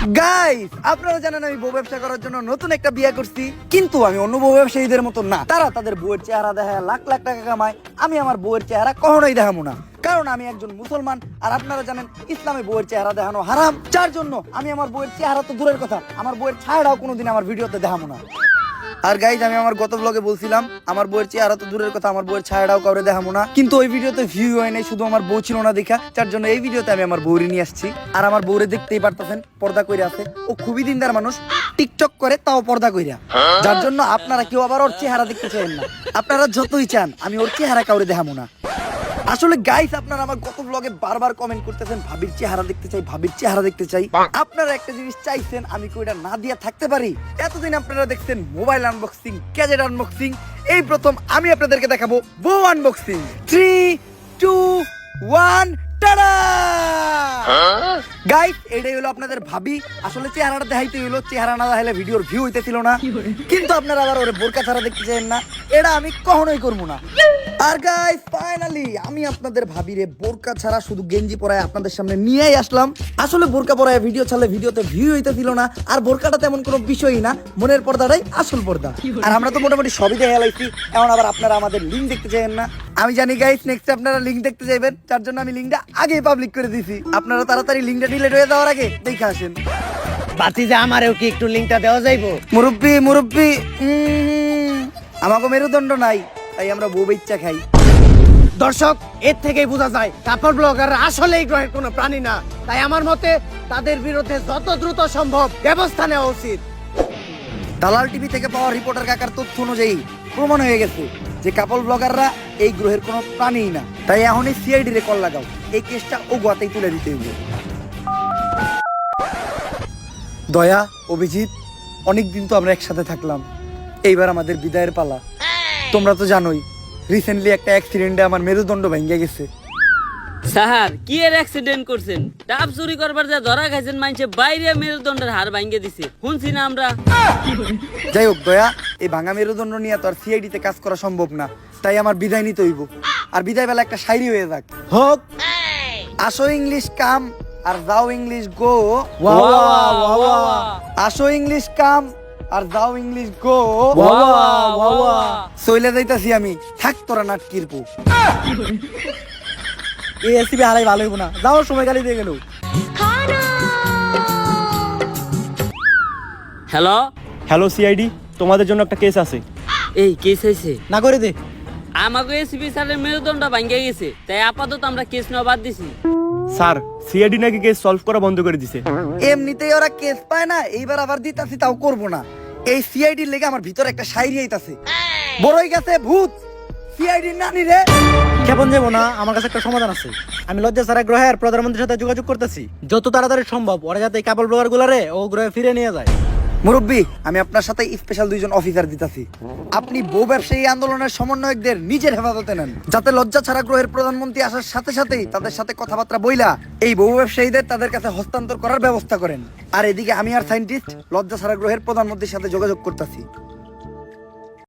Guys, আপনারা জানেন আমি বউ ব্যবসা করার জন্য নতুন একটা বিয়ে করছি, কিন্তু আমি অন্য বউ ব্যবসায়ীদের মতো না। তারা তাদের বউয়ের চেহারা দেখায় লাখ লাখ টাকা কামায়, আমি আমার বউয়ের চেহারা কখনোই দেখাবো না, কারণ আমি একজন মুসলমান। আর আপনারা জানেন ইসলামে বউয়ের চেহারা দেখানো হারাম, যার জন্য আমি আমার বউয়ের চেহারা তো দূরের কথা, আমার বউয়ের ছায়াটাও কোনোদিন আমার ভিডিওতে দেখাবো না। আর গাইজ, আমি আমার গত ব্লগে বলছিলাম আমার বউয়ের চেহারা তো দূরের কথা, আমার বউয়ের ছায়াটাও কাউরে দেখাবো না, কিন্তু ওই ভিডিওতে ভিউ হয় নাই, শুধু আমার বউ ছিল না দেখা, যার জন্য এই ভিডিওতে আমি আমার বউরে নিয়ে আসছি। আর আমার বউরে দেখতেই পারতেছেন, পর্দা কইরা আছে, ও খুবই দিনদার মানুষ, টিকটক করে তাও পর্দা কইরা, যার জন্য আপনারা কেউ আবার ওর চেহারা দেখতে চান না। আপনারা যতই চান আমি ওর চেহারা কাউরে দেখাবো না। আসলে গাইস, আপনারা আমার গত ব্লগে বারবার কমেন্ট করতেছেন ভাবির চেহারা দেখতে চাই, ভাবির চেহারা দেখতে চাই। আপনারা একটা জিনিস চাইছেন, আমি কি ওটা না দিয়ে থাকতে পারি? এতদিন আপনারা দেখছেন মোবাইল আনবক্সিং, গ্যাজেট আনবক্সিং, এই প্রথম আমি আপনাদেরকে দেখাবো বউ আনবক্সিং। 3, 2, 1, টাডা! গাইস, এটাই হলো আপনাদের ভাবি। আসলে চেহারাটা দেখাইতে হইলো, চেহারা না দেখাইলে ভিডিওর ভিউ হইতেছিল না, কিন্তু আপনারা আবার ওরে বোরকা ছাড়া দেখতে চান না, এটা আমি কখনোই করবো না। আর গাইস, ফাইনালি আমি আপনাদের ভাবিরে বোরকা ছাড়া শুধু গেঞ্জি পরায় আপনাদের সামনে নিয়েই আসলাম। আসলে বোরকা পরায় ভিডিও ছাড়লে ভিডিওতে ভিউ হইতেছিল না, আর বোরকাটা তেমন কোনো বিষয়ই না, মনের পর্দাটাই আসল পর্দা। আর আমরা তো মোটামুটি সবই দেখে লাইছি, এখন আবার আপনারা আমাদের লিঙ্ক দেখতে চাইেন না। আমি জানি গাইস, নেক্সট আপনারা লিঙ্ক দেখতে চাইবেন, যার জন্য আমি লিঙ্কটা আগেই পাবলিক করে দিছি। আপনারা তাড়াতাড়ি লিঙ্কটা ডিলিট হয়ে যাওয়ার আগে দেখে আসেন। বাতিজা, আমারেও কি একটু লিংকটা দেওয়া যাইবো? মুরব্বি, আমাকে মেরুদণ্ড নাই, তাই আমরা বউ বাচ্চা খাই। দর্শক, এর থেকেই বোঝা যায় কাপড় ব্লগাররা আসলে এই গ্রহের কোনো প্রাণী না। তাই আমার মতে তাদের বিরুদ্ধে যত দ্রুত সম্ভব ব্যবস্থা নেওয়া উচিত। দালাল টিভি থেকে পাওয়া রিপোর্টার কাকার তথ্য অনুযায়ী প্রমাণ হয়ে গেছে যে কাপড় ব্লগাররা এই গ্রহের কোনো প্রাণীই না। তাই এখনই সিআইডি রে কল লাগাও, এই কেসটা ও গোয়াতেই তুলে দিতে হবে। দয়া, অভিজিৎ, অনেকদিন তো আমরা একসাথে থাকলাম, এইবার আমাদের বিদায়ের পালা। তোমরা তো জানোই রিসেন্টলি একটা অ্যাক্সিডেন্টে আমার মেরুদণ্ড ভেঙে গেছে। স্যার, কি এর অ্যাক্সিডেন্ট করছেন? ডাব চুরি করবার যা ধরা খাইছেন, মানুষে বাইরে মেরুদণ্ডের হাড় ভাঙিয়ে দিছে, শুনছি না আমরা। যাই হোক দয়া, এই ভাঙা মেরুদণ্ড নিয়ে তো আর সিআইডি তে কাজ করা সম্ভব না, তাই আমার বিদায় নিতে হইব। আর বিদায় বেলা একটা শায়রি হয়ে যাক, হোক আসো ইংলিশ কাম আর যাও ইংলিশ গো, আসো ইংলিশ কাম আর যাও ইংলিশ গো, চইলে যাইতাছি আমি, থাক তোরা নাটকির পো। এই এসিবি হারাই ভালো হইব না, যাওয়ার সময় গালি দিয়ে গেল। হ্যালো হ্যালো সিআইডি, তোমাদের জন্য একটা কেস আছে। এই কেস হয়েছে না করে দে। আমাকে এসপি স্যারের মেরুদণ্ড ভাঙিয়ে গেছে, তাই আপাতত আমরা কেস নেওয়া বাদ দিছি। স্যার, সিআইডি নাকি কেস সলভ করা বন্ধ করে দিছে। এমনিতেই ওরা কেস পায় না, এইবার আবার দিতাছি, তাও করবো না। এই সিআইডির লেগে আমার ভিতরে একটা শায়রি আইতাছে, বড়ই গেছে ভূত সিআইডির নানি রে। কেমন যাবো না, আমার কাছে একটা সমাধান আছে। আমি লজ্জা ছাড়া গ্রহের প্রধানমন্ত্রীর সাথে যোগাযোগ করতেছি, যত তাড়াতাড়ি সম্ভব ওরা যাতে এই কাপড় ব্লগার গুলারে ও গ্রহে ফিরে নিয়ে যায়। মুরব্বী, আমি আপনার সাথে স্পেশাল 2 জন অফিসার দিতাছি। আপনি বউ ব্যবসায়ী আন্দোলনের সমন্বয়কদের নিজের হেফাজতে নেন, যাতে লজ্জা ছাড়া গ্রহের প্রধানমন্ত্রী আসার সাথে সাথেই তাদের সাথে কথাবার্তা বইলা এই বউ ব্যবসায়ীদের তাদের কাছে হস্তান্তর করার ব্যবস্থা করেন। আর এদিকে আমি আর সায়েন্টিস্ট লজ্জা ছাড়া গ্রহের প্রধানমন্ত্রীর সাথে যোগাযোগ করতেছি।